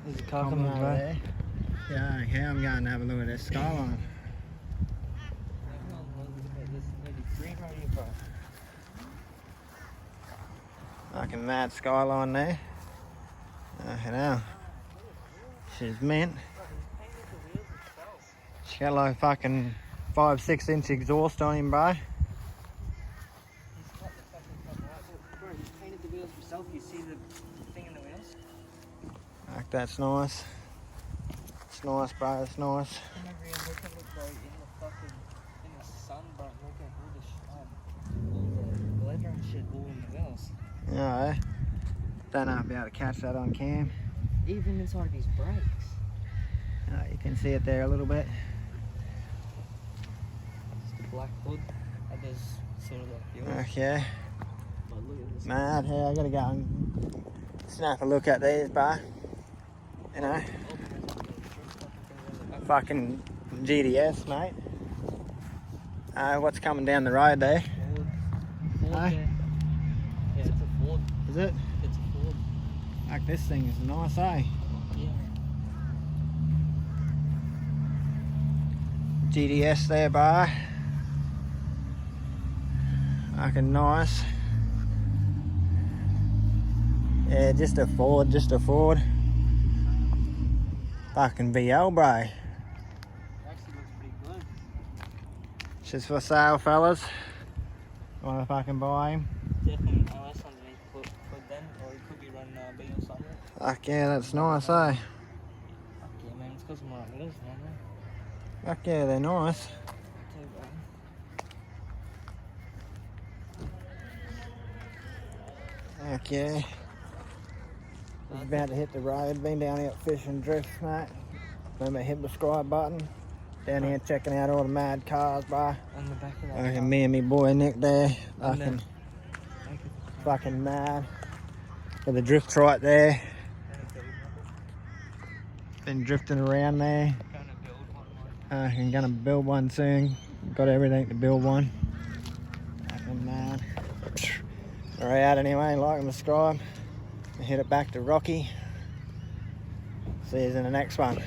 There's a car coming over there. Yeah, okay, I'm going to have a look at this skyline. Fucking mad skyline there. You know. She's mint. She got like fucking 5-6 inch exhaust on him, bro. He's got the fucking front light. Bro, he's painted the wheels himself. You see the thing in the wheels? Like, that's nice. It's nice, bro. It's nice. Come over here and look at it, bro, in the sun, bro. Look at all the leather and shit all in the wheels. Yeah, eh? Don't know if I'll be able to catch that on cam. Even inside of his brakes. You can see it there a little bit. Just the black hood. And there's sort of like yours. Okay. But look at this. Mad, yeah, I gotta go and snap a look at these, bro. You know. Fucking GDS, mate. What's coming down the road there? Ford there. Yeah, it's a Ford. Is it? It's a Ford. Like, this thing is nice, eh? Yeah. GDS there, bro. Fucking nice. Yeah, just a Ford, just a Ford. Fucking VL, bro. Actually looks pretty good. She's for sale, fellas. Wanna fucking buy him? Definitely LS underneath foot then, or it could be running B or something. Fuck yeah, that's nice, eh? Fuck yeah, man, it's got some right wheels, man. Fuck yeah, they're nice. Too bad. Fuck yeah. Just about to hit the road. Been down here at Fish and Drift, mate. Remember, hit the subscribe button. Down here checking out all the mad cars, bro. On the back of that. Fucking me and me boy Nick there. And Fucking, fucking mad. Got the drift right there. Been drifting around there. I'm gonna build one soon. Got everything to build one. Fucking mad. We're out anyway. Like and subscribe. Hit it back to Rocky. See you in the next one.